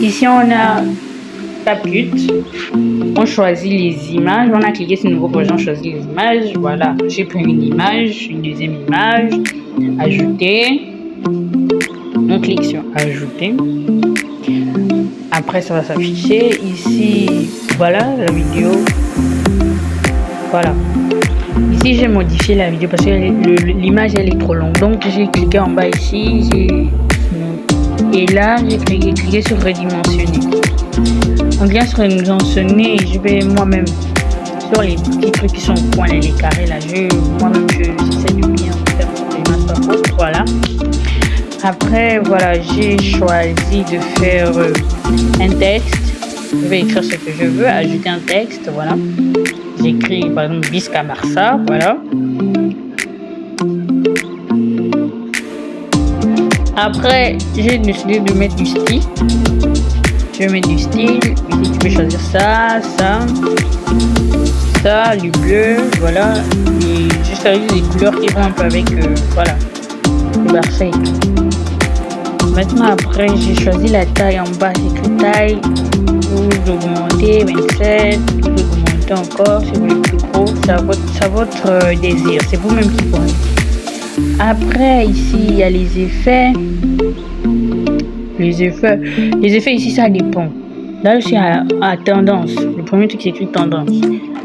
Ici, on a CapCut. On choisit les images. On a cliqué sur nouveau projet, on choisit les images. Voilà, j'ai pris une image, une deuxième image. Ajouter. On clique sur ajouter. Après, ça va s'afficher. Ici, voilà la vidéo. Voilà. Ici, j'ai modifié la vidéo parce que l'image elle est trop longue. Donc, j'ai cliqué en bas ici. Et là, j'ai cliqué sur redimensionner. En cliquant sur redimensionner, je vais moi-même sur les petits trucs qui sont au coin, les carrés là. Moi-même, j'essaie de bien faire les masses pas fautes. Voilà. Après, voilà, j'ai choisi de faire un texte. Je vais écrire ce que je veux, ajouter un texte. Voilà. J'écris par exemple Visca Barça. Voilà. Après, j'ai décidé de mettre du style. Je vais mettre du style. Ici, tu peux choisir ça, du bleu. Voilà. Et j'ai choisi des couleurs qui vont un peu avec, voilà, le Barça et tout. Maintenant, après, j'ai choisi la taille en bas. J'ai écrit taille. Vous augmentez 27. Vous augmentez encore si vous voulez plus gros. C'est à votre désir. C'est vous-même qui prenez. Après, ici, il y a les effets. Les effets ici, ça dépend. Là, je suis à tendance. Le premier truc, c'est écrit tendance.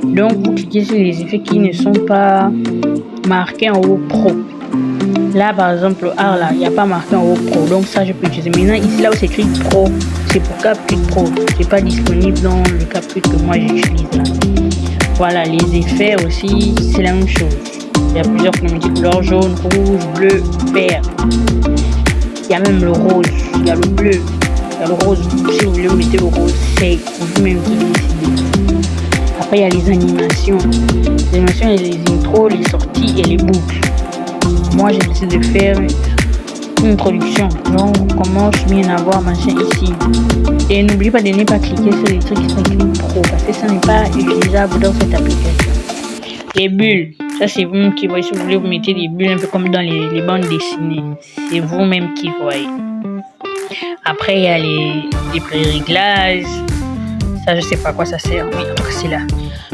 Donc, vous cliquez sur les effets qui ne sont pas marqués en haut pro. Là, par exemple, le art, là, il n'y a pas marqué en haut pro. Donc, ça, je peux utiliser. Maintenant, ici, là où c'est écrit pro, c'est pour CapCut Pro. C'est pas disponible dans le CapCut que moi, j'utilise là. Voilà, les effets aussi, c'est la même chose. Il y a plusieurs couleurs, jaune, rouge, bleu, vert. Il y a même le rose, il y a le bleu, il y a le rose. Si vous voulez, vous mettez le rose, c'est vous-même qui décidez. Après, il y a les animations. Les animations, il y a les intros, les sorties et les boucles. Moi, j'ai décidé de faire une introduction. Donc, on commence bien à voir machin ici. Et n'oubliez pas de ne pas cliquer sur les trucs qui sont écrits pro parce que ça n'est pas utilisable dans cette application. Les bulles, ça c'est vous-même qui voyez. Si vous voulez, vous mettez des bulles un peu comme dans les bandes dessinées. C'est vous-même qui voyez. Après, il y a les pré-réglages. Ça, je sais pas à quoi ça sert. Oui, en tout cas, c'est là.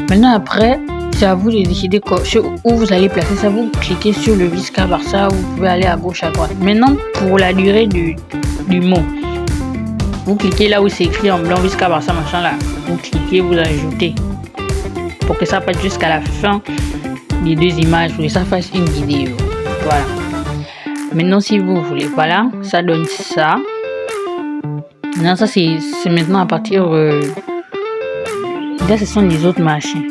Maintenant, après, c'est à vous de décider où vous allez placer ça. Vous cliquez sur le Visca Barça. Vous pouvez aller à gauche, à droite. Maintenant, pour la durée du mot, vous cliquez là où c'est écrit en blanc Visca Barça, machin là. Vous cliquez, vous ajoutez. Pour que ça passe jusqu'à la fin des deux images, pour que ça fasse une vidéo. Voilà. Maintenant, si vous voulez, voilà, ça donne ça. Maintenant, ça c'est maintenant à partir. Là, ce sont les autres machins,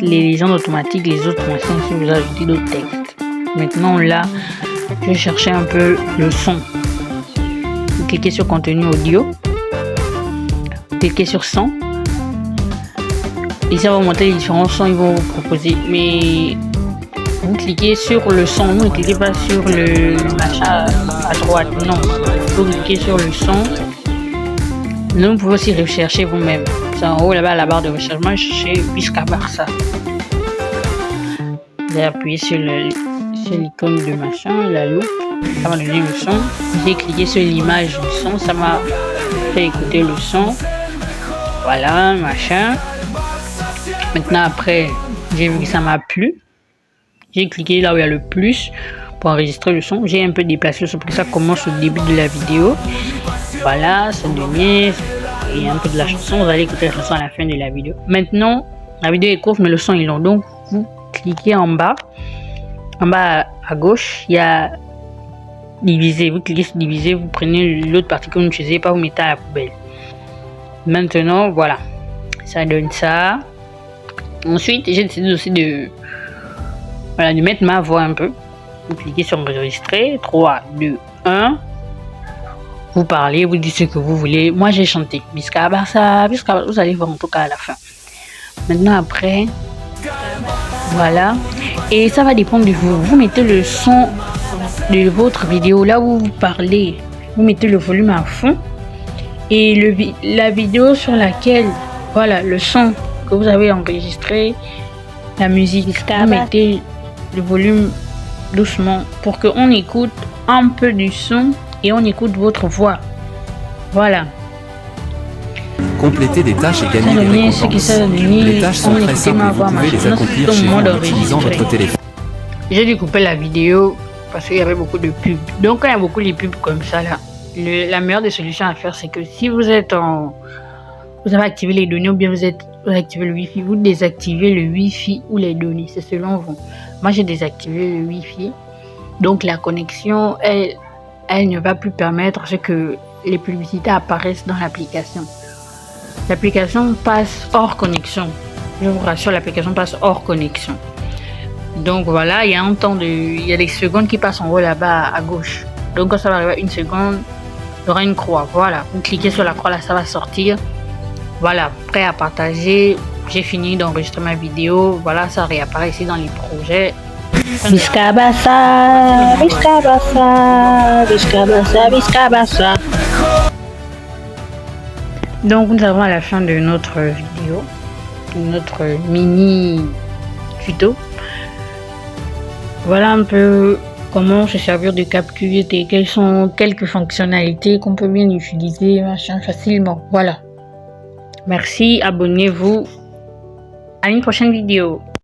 les légendes automatiques, les autres machins si vous ajoutez d'autres textes. Maintenant, là, je vais chercher un peu le son. Vous cliquez sur contenu audio. Vous cliquez sur son. Et ça va montrer les différents sons, ils vont vous proposer. Mais vous cliquez sur le son, vous ne cliquez pas sur le machin à droite. Non, vous cliquez sur le son. Nous, vous pouvez aussi rechercher vous-même. C'est en haut là-bas à la barre de recherche. Moi, je cherchais Visca Barça. J'ai appuyé sur l'icône de machin, la loupe. Ça m'a donné le son. J'ai cliqué sur l'image du son, ça m'a fait écouter le son. Voilà, machin. Maintenant, après, j'ai vu que ça m'a plu. J'ai cliqué là où il y a le plus pour enregistrer le son. J'ai un peu déplacé le son pour que ça commence au début de la vidéo. Voilà, ça devient. Et un peu de la chanson. Vous allez écouter la chanson à la fin de la vidéo. Maintenant, la vidéo est courte, mais le son est long. Donc, vous cliquez en bas. En bas à gauche, il y a diviser. Vous cliquez sur diviser. Vous prenez l'autre partie que vous n'utilisez pas, vous mettez à la poubelle. Maintenant, voilà. Ça donne ça. Ensuite, j'ai décidé aussi de mettre ma voix un peu. Vous cliquez sur enregistrer. 3, 2, 1. Vous parlez, vous dites ce que vous voulez. Moi, j'ai chanté. Visca Barça, vous allez voir en tout cas à la fin. Maintenant, après, voilà. Et ça va dépendre de vous. Vous mettez le son de votre vidéo là où vous parlez. Vous mettez le volume à fond. Et la vidéo sur laquelle, voilà, le son que vous avez enregistré, la musique, vous mettez le volume doucement pour qu'on écoute un peu du son et on écoute votre voix. Voilà. Compléter des tâches et gagner des récompenses. Les tâches sont très simples et vous pouvez les accomplir chez vous en utilisant votre téléphone. J'ai dû couper la vidéo parce qu'il y avait beaucoup de pubs. Donc quand il y a beaucoup de pubs comme ça là, la meilleure des solutions à faire, c'est que si vous êtes vous avez activé les données ou bien vous avez activé le Wi-Fi, vous désactivez le Wi-Fi ou les données, c'est selon vous. Moi j'ai désactivé le Wi-Fi, donc la connexion elle ne va plus permettre à ce que les publicités apparaissent dans l'application. L'application passe hors connexion. Je vous rassure, l'application passe hors connexion. Donc voilà, il y a des secondes qui passent en haut là-bas à gauche. Donc quand ça va arriver à 1 seconde, il y aura une croix. Voilà, vous cliquez sur la croix là, ça va sortir. Voilà, prêt à partager. J'ai fini d'enregistrer ma vidéo. Voilà, ça réapparaît ici dans les projets. Biscabassa, biscabassa, biscabassa, biscabassa. Donc nous avons à la fin de notre vidéo, notre mini tuto. Voilà un peu comment se servir de CapCut et quelles sont quelques fonctionnalités qu'on peut bien utiliser facilement. Voilà. Merci, abonnez-vous. À une prochaine vidéo.